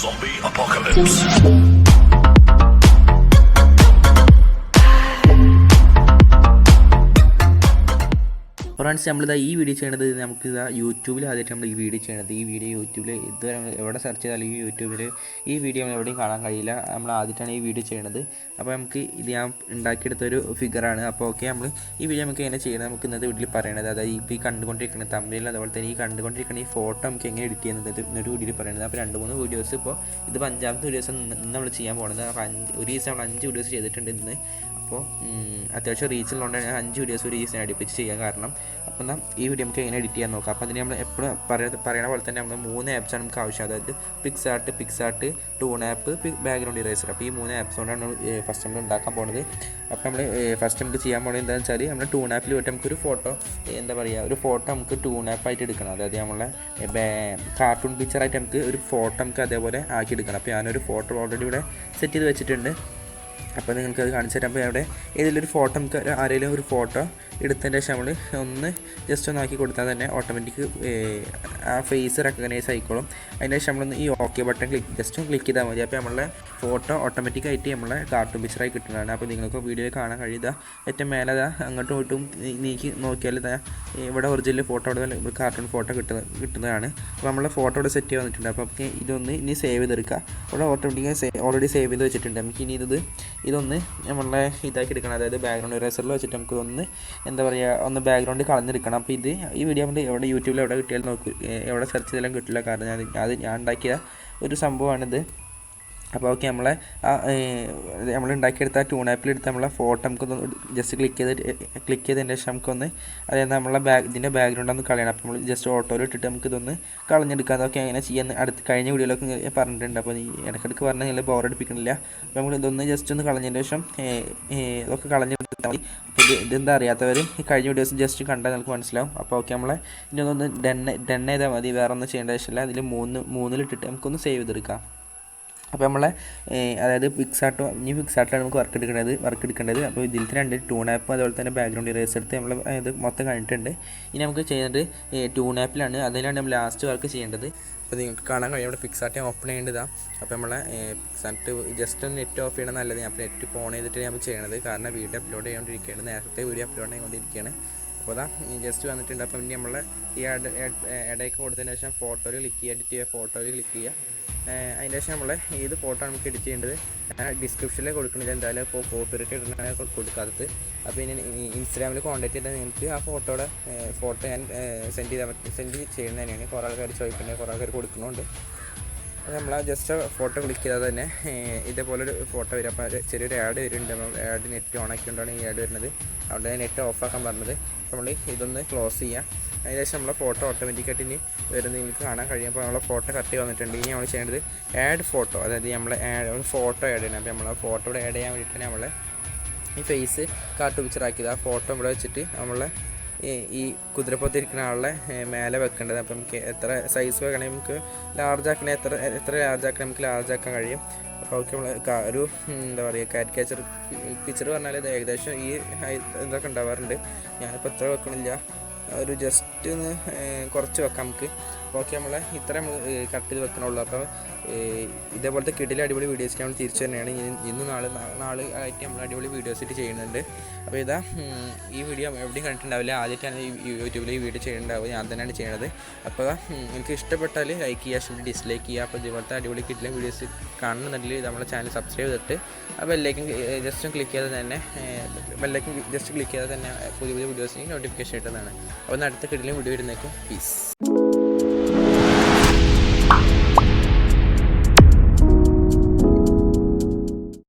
Zombie apocalypse. Friends നമ്മളിതാ ഈ video ചെയ്യണത് നമുക്കിതാ യൂട്യൂബിൽ ആദ്യമായിട്ട് നമ്മൾ ഈ വീഡിയോ ചെയ്യണത്. ഈ വീഡിയോ യൂട്യൂബിൽ ഇതുവരെ എവിടെ സെർച്ച് ചെയ്താലും ഈ യൂട്യൂബിൽ ഈ വീഡിയോ നമ്മൾ എവിടെയും കാണാൻ കഴിയില്ല. നമ്മൾ ആദ്യമായിട്ടാണ് ഈ വീഡിയോ ചെയ്യണത്. അപ്പോൾ നമുക്ക് ഇത് ഞാൻ ഉണ്ടാക്കിയെടുത്തൊരു ഫിഗറാണ്. അപ്പോൾ ഓക്കെ, നമ്മൾ ഈ വീഡിയോ നമുക്ക് എങ്ങനെ ചെയ്യണം നമുക്ക് ഇന്നത്തെ വീഡിയോയിൽ പറയണത്. അതായത് ഇപ്പോൾ ഈ കണ്ടുകൊണ്ടിരിക്കുന്ന തമ്മിൽ അതുപോലെ തന്നെ ഈ കണ്ടുകൊണ്ടിരിക്കുന്ന ഈ ഫോട്ടോ നമുക്ക് എങ്ങനെ എഡിറ്റ് ചെയ്യുന്നത് ഇന്നൊരു വീഡിയോയിൽ പറയുന്നത്. അപ്പോൾ 2-3 വീഡിയോസ് ഇപ്പോൾ ഇതിപ്പോൾ 5ാമത്തെ വീഡിയോസ് ഇന്ന് നമ്മൾ ചെയ്യാൻ പോകുന്നത്. അപ്പോൾ ഒരു ദിവസം നമ്മൾ 5 വീഡിയോസ് ചെയ്തിട്ടുണ്ട് ഇന്ന്. അപ്പോൾ അത്യാവശ്യം റീച്ചുള്ളതുകൊണ്ടാണ് ഞാൻ 5 വീഡിയോസ് ഒരു ദിവസം അടുപ്പിച്ച് ചെയ്യാൻ കാരണം. അപ്പോൾ എന്നാൽ ഈ വീഡിയോ നമുക്ക് എങ്ങനെ എഡിറ്റ് ചെയ്യാൻ നോക്കാം. അപ്പോൾ അതിന് നമ്മൾ എപ്പോഴും പറയുന്ന പോലെ തന്നെ നമ്മൾ 3 ആപ്സാണ് നമുക്ക് ആവശ്യം. അതായത് PicsArt toon app, background eraser. അപ്പോൾ ഈ 3 ആപ്സ് കൊണ്ടാണ് ഫസ്റ്റ് നമ്മൾ ഉണ്ടാക്കാൻ പോകുന്നത്. അപ്പോൾ നമ്മൾ ഫസ്റ്റ് നമുക്ക് ചെയ്യാൻ പോകുന്നത് എന്താണെന്ന് വെച്ചാൽ നമ്മൾ ടൂൺ ആപ്പിൽ പോയിട്ട് നമുക്കൊരു ഫോട്ടോ ഒരു ഫോട്ടോ നമുക്ക് ടൂൺ ആപ്പായിട്ട് എടുക്കണം. അതായത് നമ്മളെ കാർട്ടൂൺ പിക്ചറായിട്ട് നമുക്ക് ഒരു ഫോട്ടോ നമുക്ക് അതേപോലെ ആക്കിയെടുക്കണം. അപ്പോൾ ഞാനൊരു ഫോട്ടോ ഓൾറെഡി ഇവിടെ സെറ്റ് ചെയ്ത് വെച്ചിട്ടുണ്ട്. അപ്പോൾ നിങ്ങൾക്കത് കാണിച്ചു തരാം. അപ്പോൾ അവിടെ ഏതെങ്കിലും ഒരു ഫോട്ടോ നമുക്ക് ആരെങ്കിലും ഒരു ഫോട്ടോ എടുത്തതിൻ്റെ ശേഷം നമ്മൾ ജസ്റ്റ് ഒന്ന് ആക്കി കൊടുത്താൽ തന്നെ ഓട്ടോമാറ്റിക് ആ ഫേസ് റെക്കഗ്നൈസ് ആയിക്കോളും. അതിൻ്റെ ശേഷം നമ്മളൊന്ന് ഈ ഓക്കെ ബട്ടൺ ജസ്റ്റ് ക്ലിക്ക് ചെയ്താൽ മതി. അപ്പോൾ നമ്മളെ ഫോട്ടോ ഓട്ടോമാറ്റിക്കായിട്ട് നമ്മളെ കാർട്ടൂൺ പിക്ചറായി കിട്ടുന്നതാണ്. അപ്പോൾ നിങ്ങൾക്ക് വീഡിയോയിൽ കാണാൻ കഴിയുക ഏറ്റവും മേലെ അങ്ങോട്ടും ഇങ്ങോട്ടും നീക്കി നോക്കിയാൽ ഇവിടെ ഒറിജിനൽ ഫോട്ടോ അവിടെ കാർട്ടൂൺ ഫോട്ടോ കിട്ടുന്നതാണ്. അപ്പോൾ നമ്മളെ ഫോട്ടോ ഇവിടെ സെറ്റ് ചെയ്ത് വന്നിട്ടുണ്ട്. അപ്പോൾ നമുക്ക് ഇതൊന്ന് ഇനി സേവ് ചെയ്തെടുക്കുക. ഇവിടെ ഓട്ടോമാറ്റിക്കായി ഓൾറെഡി സേവ് ചെയ്ത് വെച്ചിട്ടുണ്ട്. നമുക്ക് ഇനി ഇതൊന്ന് നമ്മളെ ഇതാക്കി എടുക്കണം. അതായത് ബാക്ക്ഗ്രൗണ്ട് ഇറേസറിൽ വെച്ചിട്ട് നമുക്ക് ഒന്ന് ബാക്ക്ഗ്രൗണ്ട് കളഞ്ഞെടുക്കണം. അപ്പോൾ ഈ വീഡിയോ നമ്മൾ എവിടെ യൂട്യൂബിൽ എവിടെ കിട്ടിയാലും എവിടെ സെർച്ച് ചെയ്താലും കിട്ടില്ല. കാരണം ഞാൻ ഉണ്ടാക്കിയ ഒരു സംഭവമാണിത്. അപ്പോൾ ഓക്കെ, നമ്മൾ ഉണ്ടാക്കിയെടുത്ത ടൂൺ ആപ്പിൽ എടുത്ത് നമ്മളെ ഫോട്ടോ നമുക്കൊന്ന് ജസ്റ്റ് ക്ലിക്ക് ചെയ്തതിൻ്റെ ശേഷം നമുക്കൊന്ന് അതായത് നമ്മളെ ഇതിൻ്റെ ബാക്ക്ഗ്രൗണ്ട് ഒന്ന് കളയണം. അപ്പോൾ നമ്മൾ ജസ്റ്റ് ഓട്ടോയിൽ ഇട്ടിട്ട് നമുക്കിതൊന്ന് കളഞ്ഞെടുക്കാം. അതൊക്കെ അങ്ങനെ ചെയ്യാൻ കഴിഞ്ഞ വീഡിയോയിലൊക്കെ പറഞ്ഞിട്ടുണ്ട്. അപ്പോൾ ഇടയ്ക്കിടയ്ക്ക് പറഞ്ഞാൽ നിങ്ങൾ ബോറടിപ്പിക്കണില്ല. അപ്പോൾ നമ്മൾ ഇതൊന്ന് ജസ്റ്റ് ഒന്ന് കളഞ്ഞതിൻ്റെ ശേഷം ഇതൊക്കെ കളഞ്ഞെടുത്താൽ മതി. അപ്പോൾ ഇതെന്താ അറിയാത്തവർ ഈ കഴിഞ്ഞ വീഡിയോസ് ജസ്റ്റ് കണ്ടാൽ നമുക്ക് മനസ്സിലാവും. അപ്പോൾ ഓക്കെ, ഇനി ഒന്ന് ഡൺ ചെയ്താൽ മതി. വേറെ ഒന്നും ചെയ്യേണ്ട ആവശ്യമില്ല. അതിൽ 3 നമുക്കൊന്ന് സേവ് ചെയ്തെടുക്കാം. അപ്പോൾ അതായത് പിക്സാർട്ടിലാണ് നമുക്ക് വർക്ക് എടുക്കേണ്ടത്. അപ്പോൾ ഇതിൽ 2 ടൂൺ ആപ്പ് അതുപോലെ തന്നെ ബാക്ക്ഗ്രൗണ്ട് ഇറേസ് എടുത്ത് നമ്മൾ ഇത് മൊത്തം കഴിഞ്ഞിട്ടുണ്ട്. ഇനി നമുക്ക് ചെയ്യുന്നത് ടൂൺ ആപ്പിലാണ്. അതിലാണ് നമ്മൾ ലാസ്റ്റ് വർക്ക് ചെയ്യേണ്ടത്. അപ്പോൾ നിങ്ങൾക്ക് കാണാൻ കഴിയും ഇവിടെ പിക്സാർട്ട് ഓപ്പൺ ചെയ്യേണ്ടതാണ്. അപ്പോൾ പിക്സാർട്ട് ജസ്റ്റ് നെറ്റ് ഓഫ് ചെയ്യണം നല്ലത്. ഞാൻ നെറ്റ് ഓൺ ചെയ്തിട്ട് നമ്മൾ ചെയ്യണത്. കാരണം വീഡിയോ അപ്ലോഡ് ചെയ്തുകൊണ്ടിരിക്കുകയാണ്. നേരത്തെ വീഡിയോ അപ്ലോഡ് ചെയ്തുകൊണ്ടിരിക്കുകയാണ്. അപ്പോൾ ജസ്റ്റ് വന്നിട്ടുണ്ട്. അപ്പം ഇനി ഈ ഇടയ്ക്ക് കൊടുത്തതിന് ശേഷം ഫോട്ടോയിൽ ക്ലിക്ക് ചെയ്യുക, എഡിറ്റ് ചെയ്യുക, ഫോട്ടോയിൽ ക്ലിക്ക് ചെയ്യുക. അതിൻ്റെ ശേഷം ഏത് ഫോട്ടോ നമുക്ക് എഡിറ്റ് ചെയ്യേണ്ടത് ഡിസ്ക്രിപ്ഷനിൽ കൊടുക്കുന്നില്ല. എന്തായാലും ഇപ്പോൾ കോപ്പിറൈറ്റ് ഇടുന്നതാണ് കൊടുക്കാത്തത്. അപ്പോൾ ഇനി ഇൻസ്റ്റാഗ്രാമിൽ കോൺടാക്ട് ചെയ്താൽ നിങ്ങൾക്ക് ആ ഫോട്ടോ ഞാൻ സെൻഡ് ചെയ്യുന്നത് തന്നെയാണ്. കുറേ ആൾക്കാർ ചോദിക്കുന്നത്, കുറേ ആൾക്കാർ കൊടുക്കുന്നുണ്ട്. അപ്പോൾ നമ്മൾ ജസ്റ്റ് ഫോട്ടോ ക്ലിക്ക് ചെയ്താൽ തന്നെ ഇതേപോലൊരു ഫോട്ടോ വരും. അപ്പോൾ ചെറിയൊരു ആഡ് വരുന്നുണ്ട്. ആഡ് നെറ്റ് ഓൺ ആക്കിക്കൊണ്ടാണ് ഈ ആഡ് വരുന്നത്. അവിടെ നെറ്റ് ഓഫാക്കാൻ പറഞ്ഞത്. അപ്പോൾ നമ്മൾ ഇതൊന്ന് ക്ലോസ് ചെയ്യുക. അതിനുശേഷം നമ്മളെ ഫോട്ടോ ഓട്ടോമാറ്റിക്കായിട്ട് ഇനി വരുന്നത് നിങ്ങൾക്ക് കാണാൻ കഴിയും. അപ്പോൾ നമ്മളെ ഫോട്ടോ കറക്റ്റ് വന്നിട്ടുണ്ട്. ഇനി നമ്മൾ ചെയ്യേണ്ടത് ആഡ് ഫോട്ടോ, അതായത് നമ്മളെ ഫോട്ടോ ആഡ് ചെയ്യണം. അപ്പോൾ നമ്മളെ ഫോട്ടോ ഇവിടെ ആഡ് ചെയ്യാൻ വേണ്ടിയിട്ടാണ് നമ്മളെ ഈ ഫേസ് കാർട്ടൂൺ പിക്ചർ ആക്കിയത്. ആ ഫോട്ടോ ഇവിടെ വെച്ചിട്ട് നമ്മളെ ഈ കുതിരപ്പുറത്തിരിക്കുന്ന ആളുടെ മേലെ വെക്കേണ്ടത്. അപ്പോൾ നമുക്ക് എത്ര സൈസ് വെക്കണമെങ്കിൽ നമുക്ക് ലാർജ് ആക്കണേ എത്ര ലാർജ് ആക്കണേ നമുക്ക് ലാർജ് ആക്കാൻ കഴിയും. അപ്പോൾ ഓക്കെ, നമ്മൾ ഒരു കാരിക്കേച്ചർ പിക്ചർ പറഞ്ഞാൽ ഇത് ഏകദേശം ഈ ഇതൊക്കെ ഉണ്ടാവാറുണ്ട്. ഞാനിപ്പോൾ എത്ര വെക്കണില്ല, ഒരു ജസ്റ്റ് ഒന്ന് കുറച്ച് വെക്കാം നമുക്ക്. അപ്പോൾ ഓക്കെ, ഇത്ര കട്ട് ചെയ്ത് വെക്കണുള്ളൂ. അപ്പോൾ ഇതേപോലത്തെ കിടിലം അടിപൊളി വീഡിയോസ് നമ്മൾ തിരിച്ചു തന്നെയാണ്. ഇന്ന് നാളെ ആയിട്ട് നമ്മൾ അടിപൊളി വീഡിയോസ് ആയിട്ട് ചെയ്യുന്നുണ്ട്. അപ്പോൾ ഈ വീഡിയോ എവിടെയും കണ്ടിട്ടുണ്ടാവില്ല. ആദ്യമായിട്ടാണ് ഈ യൂട്യൂബിൽ ഈ വീഡിയോ ചെയ്യുന്നുണ്ടാവുക. ഞാൻ തന്നെയാണ് ചെയ്യുന്നത്. അപ്പോൾ എനിക്ക് ഇഷ്ടപ്പെട്ടാൽ ലൈക്ക് ചെയ്യുക, ഡിസ്ലൈക്ക് ചെയ്യുക. അപ്പോൾ ഇതുപോലത്തെ അടിപൊളി കിടിലം വീഡിയോസ് കാണുന്നുണ്ടെങ്കിൽ നമ്മുടെ ചാനൽ സബ്സ്ക്രൈബ് ചെയ്തിട്ട് ആ ബെല്ലൈക്കൻ ജസ്റ്റ് ക്ലിക്ക് ചെയ്താൽ തന്നെ പുതിയ വീഡിയോസിന് നോട്ടിഫിക്കേഷൻ കിട്ടുന്നതാണ്. അപ്പോൾ അടുത്ത കിടിലം വീഡിയോ വരുന്നേക്കും. പീസ്.